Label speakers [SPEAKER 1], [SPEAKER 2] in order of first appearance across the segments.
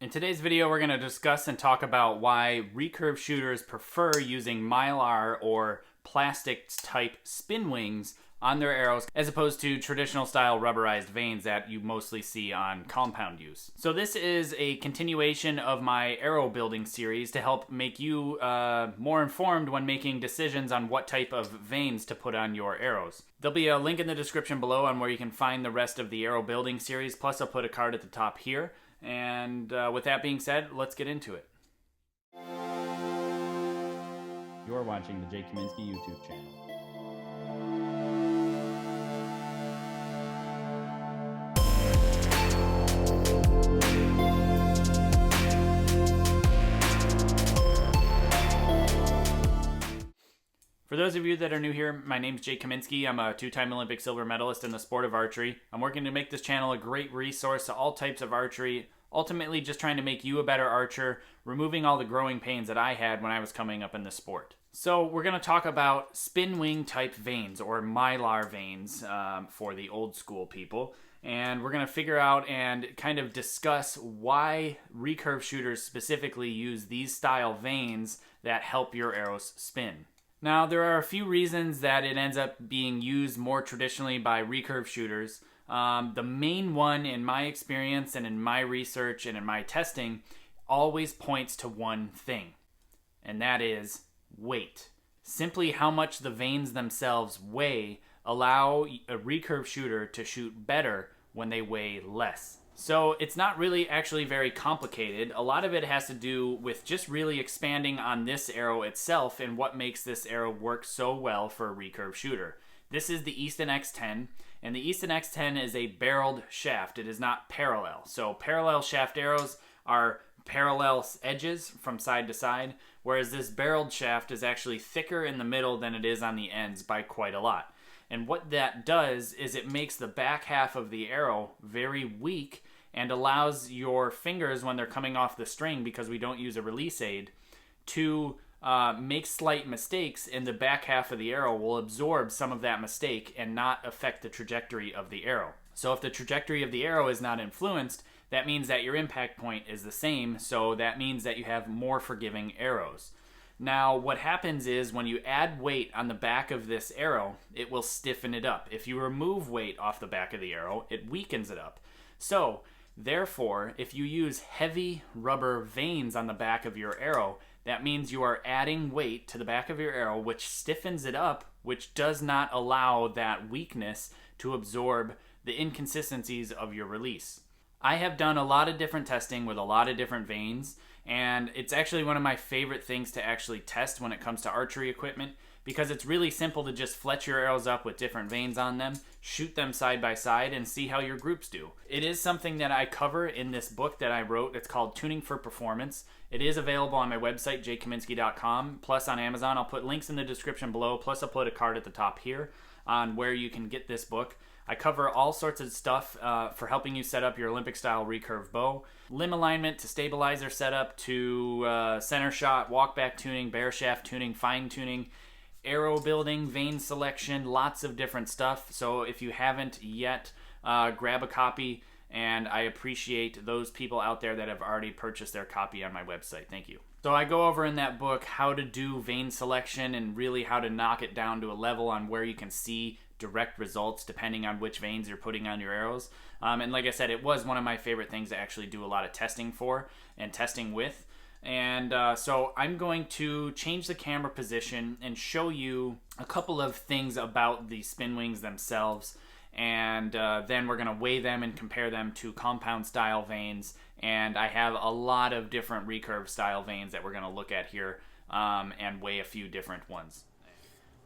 [SPEAKER 1] In today's video, we're going to discuss and talk about why recurve shooters prefer using mylar or plastic type spin wings on their arrows as opposed to traditional style rubberized vanes that you mostly see on compound use. So this is a continuation of my arrow building series to help make you more informed when making decisions on what type of vanes to put on your arrows. There'll be a link in the description below on where you can find the rest of the arrow building series, plus I'll put a card at the top here. And with that being said, let's get into it.
[SPEAKER 2] You're watching the Jay Kaminsky YouTube channel.
[SPEAKER 1] For those of you that are new here, my name's Jay Kaminsky. I'm a two-time Olympic silver medalist in the sport of archery. I'm working to make this channel a great resource to all types of archery, ultimately just trying to make you a better archer, removing all the growing pains that I had when I was coming up in the sport. So we're going to talk about spin wing type vanes, or mylar vanes for the old school people. And we're going to figure out and kind of discuss why recurve shooters specifically use these style vanes that help your arrows spin. Now, there are a few reasons that it ends up being used more traditionally by recurve shooters. The main one, in my experience and in my research and in my testing, always points to one thing, and that is weight. Simply how much the vanes themselves weigh allow a recurve shooter to shoot better when they weigh less. So it's not really actually very complicated. A lot of it has to do with just really expanding on this arrow itself and what makes this arrow work so well for a recurve shooter. This is the Easton X10, and the Easton X10 is a barreled shaft. It is not parallel. So parallel shaft arrows are parallel edges from side to side, whereas this barreled shaft is actually thicker in the middle than it is on the ends by quite a lot. And what that does is it makes the back half of the arrow very weak and allows your fingers, when they're coming off the string, because we don't use a release aid, to make slight mistakes, and the back half of the arrow will absorb some of that mistake and not affect the trajectory of the arrow. So if the trajectory of the arrow is not influenced, that means that your impact point is the same, so that means that you have more forgiving arrows. Now, what happens is when you add weight on the back of this arrow, it will stiffen it up. If you remove weight off the back of the arrow, it weakens it up. So, therefore, if you use heavy rubber vanes on the back of your arrow, that means you are adding weight to the back of your arrow, which stiffens it up, which does not allow that weakness to absorb the inconsistencies of your release. I have done a lot of different testing with a lot of different vanes, and it's actually one of my favorite things to actually test when it comes to archery equipment, because it's really simple to just fletch your arrows up with different vanes on them, shoot them side by side, and see how your groups do. It is something that I cover in this book that I wrote. It's called Tuning for Performance. It is available on my website, jkaminsky.com, plus on Amazon. I'll put links in the description below, plus I'll put a card at the top here on where you can get this book. I cover all sorts of stuff for helping you set up your Olympic-style recurve bow. Limb alignment to stabilizer setup to center shot, walk-back tuning, bear shaft tuning, fine tuning, arrow building, vane selection, lots of different stuff. So if you haven't yet, grab a copy, and I appreciate those people out there that have already purchased their copy on my website. Thank you. So I go over in that book how to do vane selection and really how to knock it down to a level on where you can see direct results depending on which vanes you're putting on your arrows. And like I said, it was one of my favorite things to actually do a lot of testing for and testing with. And so I'm going to change the camera position and show you a couple of things about the spin wings themselves, and then we're going to weigh them and compare them to compound style vanes. And I have a lot of different recurve style vanes that we're going to look at here and weigh a few different ones.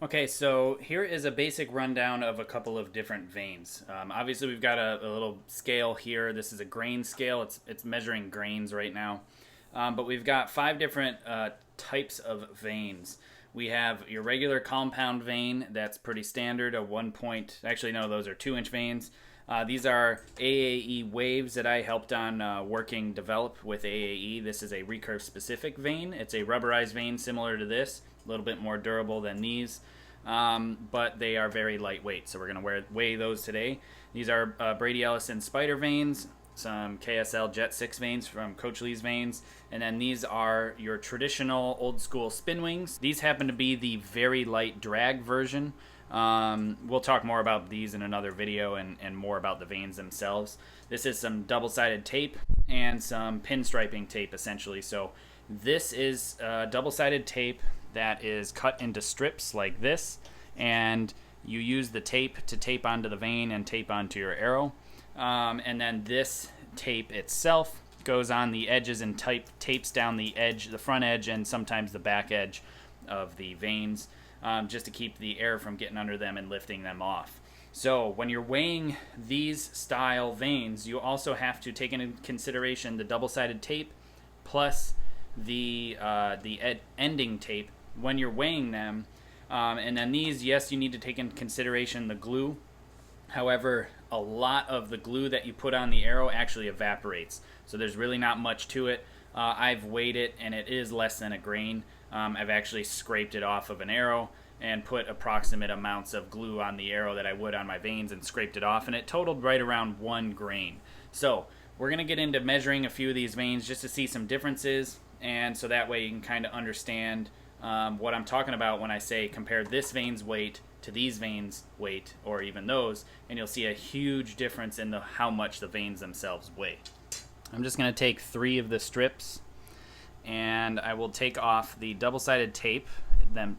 [SPEAKER 1] Okay, so here is a basic rundown of a couple of different vanes. Obviously we've got a little scale here. This is a grain scale. It's measuring grains right now. But we've got 5 different types of vanes. We have your regular compound vane. That's pretty standard, a 1 point, actually no, those are 2-inch vanes. These are AAE waves that I helped on develop with AAE. This is a recurve specific vane. It's a rubberized vane similar to this, a little bit more durable than these. but they are very lightweight, so we're going to weigh those today. These are Brady Ellison spider vanes. some KSL Jet 6 vanes from Coach Lee's vanes, and then these are your traditional old school spin wings. These happen to be the very light drag version. We'll talk more about these in another video and more about the vanes themselves. This is some double-sided tape and some pinstriping tape essentially. So this is double-sided tape that is cut into strips like this, and you use the tape to tape onto the vane and tape onto your arrow. And then this tape itself goes on the edges and tapes down the edge, the front edge, and sometimes the back edge of the vanes, just to keep the air from getting under them and lifting them off. So when you're weighing these style vanes, you also have to take into consideration the double-sided tape plus the ending tape when you're weighing them. And then these, yes, you need to take into consideration the glue. However, a lot of the glue that you put on the arrow actually evaporates, so there's really not much to it. I've weighed it, and it is less than a grain. I've actually scraped it off of an arrow and put approximate amounts of glue on the arrow that I would on my vanes and scraped it off, and it totaled right around 1 grain. So we're going to get into measuring a few of these vanes just to see some differences, and so that way you can kind of understand what I'm talking about when I say compare this vane's weight to these vanes weight, or even those, and you'll see a huge difference in how much the vanes themselves weigh. I'm just going to take 3 of the strips, and I will take off the double-sided tape,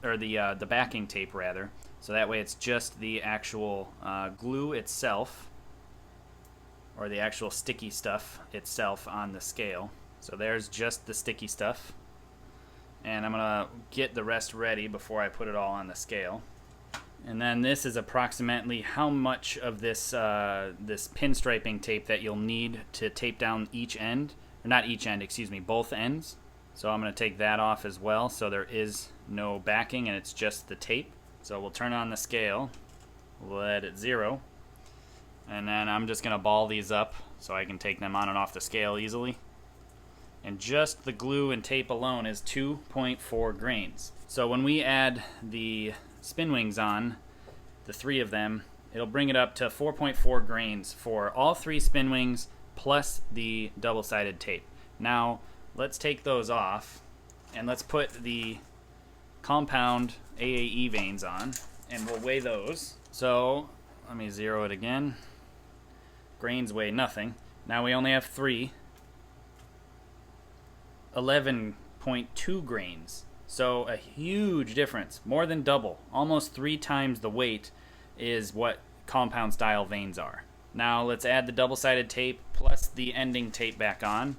[SPEAKER 1] or the backing tape rather, so that way it's just the actual glue itself, or the actual sticky stuff itself on the scale. So there's just the sticky stuff, and I'm gonna get the rest ready before I put it all on the scale. And then this is approximately how much of this this pinstriping tape that you'll need to tape down each end, or not each end, excuse me, both ends. So I'm going to take that off as well, so there is no backing and it's just the tape. So we'll turn on the scale, let it 0, and then I'm just going to ball these up so I can take them on and off the scale easily. And just the glue and tape alone is 2.4 grains. So when we add the spin wings on, the 3 of them, it'll bring it up to 4.4 grains for all 3 spin wings plus the double-sided tape. Now let's take those off and let's put the compound AAE vanes on, and we'll weigh those. So let me 0 it again. Grains weigh nothing. Now we only have 3. 11.2 grains. So a huge difference, more than double, almost 3 times the weight is what compound style vanes are. Now let's add the double-sided tape plus the ending tape back on.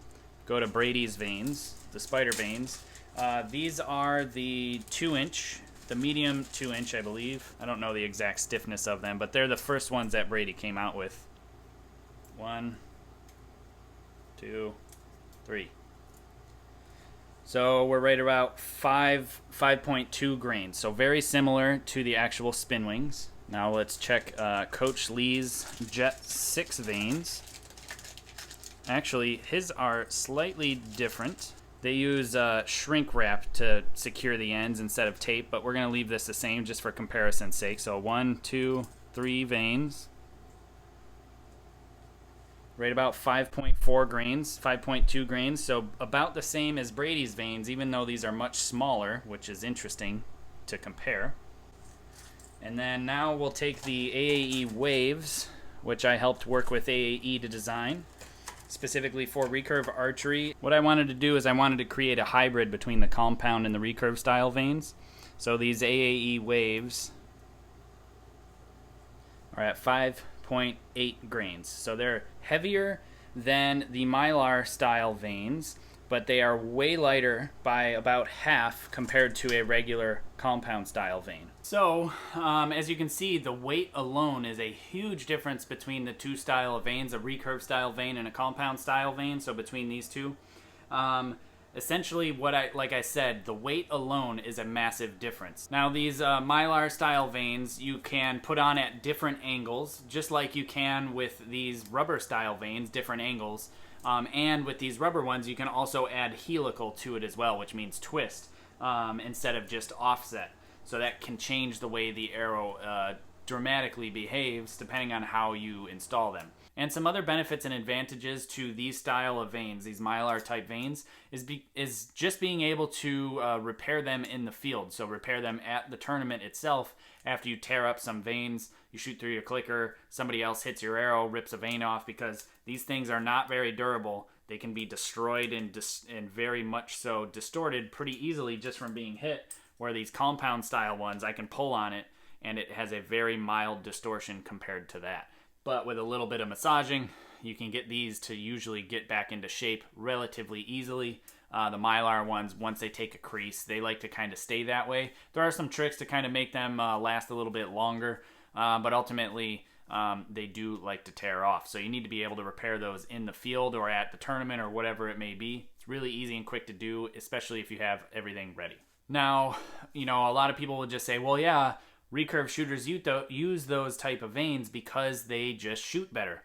[SPEAKER 1] Go to Brady's vanes, the spider vanes. These are the 2-inch, the medium 2-inch, I believe. I don't know the exact stiffness of them, but they're the first ones that Brady came out with. 1, 2, 3. So we're right about 5.2 grains. So very similar to the actual spin wings. Now let's check Coach Lee's Jet 6 vanes. Actually, his are slightly different. They use shrink wrap to secure the ends instead of tape, but we're going to leave this the same just for comparison's sake. So 1, 2, 3 vanes. Right about 5.4 grains, 5.2 grains, so about the same as Brady's vanes, even though these are much smaller, which is interesting to compare. And then now we'll take the AAE waves, which I helped work with AAE to design, specifically for Recurve archery. What I wanted to do is I wanted to create a hybrid between the compound and the Recurve style vanes. So these AAE waves are at 5.8 grains. So they're heavier than the mylar style vanes, but they are way lighter by about half compared to a regular compound style vane. So as you can see, the weight alone is a huge difference between the 2 style of vanes, a recurve style vane and a compound style vane. So between these 2, essentially like I said, the weight alone is a massive difference. Now these mylar style vanes you can put on at different angles, just like you can with these rubber style vanes, different angles. And with these rubber ones, you can also add helical to it as well, which means twist, instead of just offset. So that can change the way the arrow dramatically behaves depending on how you install them. And some other benefits and advantages to these style of vanes, these mylar type vanes, is just being able to repair them in the field. So repair them at the tournament itself after you tear up some vanes, you shoot through your clicker, somebody else hits your arrow, rips a vane off, because these things are not very durable. They can be destroyed and very much so distorted pretty easily just from being hit, where these compound style ones, I can pull on it and it has a very mild distortion compared to that. But with a little bit of massaging, you can get these to usually get back into shape relatively easily. The mylar ones, once they take a crease, they like to kind of stay that way. There are some tricks to kind of make them last a little bit longer, but ultimately they do like to tear off. So you need to be able to repair those in the field or at the tournament or whatever it may be. It's really easy and quick to do, especially if you have everything ready. Now, a lot of people will just say, well, yeah, recurve shooters use those type of vanes because they just shoot better.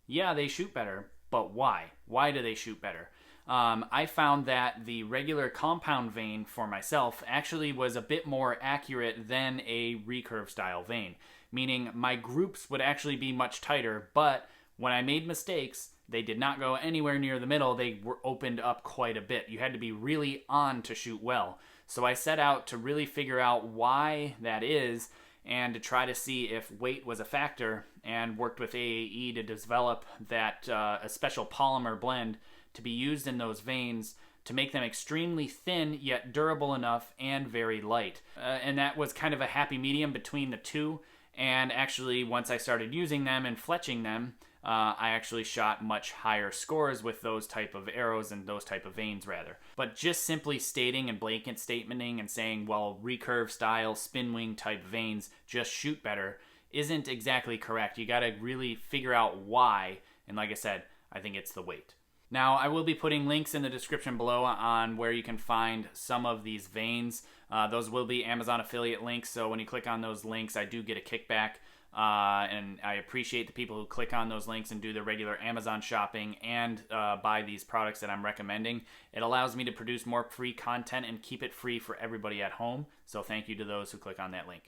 [SPEAKER 1] Yeah, they shoot better, but why? Why do they shoot better? I found that the regular compound vane for myself actually was a bit more accurate than a recurve style vane, meaning my groups would actually be much tighter, but when I made mistakes, they did not go anywhere near the middle. They were opened up quite a bit. You had to be really on to shoot well. So I set out to really figure out why that is and to try to see if weight was a factor, and worked with AAE to develop that a special polymer blend to be used in those vanes to make them extremely thin yet durable enough and very light. And that was kind of a happy medium between the two. And actually, once I started using them and fletching them, I actually shot much higher scores with those type of arrows and those type of vanes rather. But just simply stating and blanket statementing and saying, well, recurve style spin wing type vanes just shoot better isn't exactly correct. You got to really figure out why. And like I said, I think it's the weight. Now, I will be putting links in the description below on where you can find some of these vanes. Those will be Amazon affiliate links, so when you click on those links, I do get a kickback. And I appreciate the people who click on those links and do their regular Amazon shopping and buy these products that I'm recommending. It allows me to produce more free content and keep it free for everybody at home. So thank you to those who click on that link.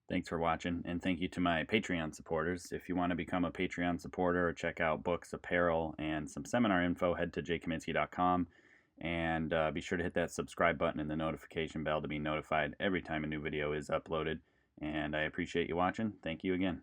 [SPEAKER 2] Thanks for watching, and thank you to my Patreon supporters. If you want to become a Patreon supporter or check out books, apparel, and some seminar info, head to jkaminsky.com, and be sure to hit that subscribe button and the notification bell to be notified every time a new video is uploaded. And I appreciate you watching. Thank you again.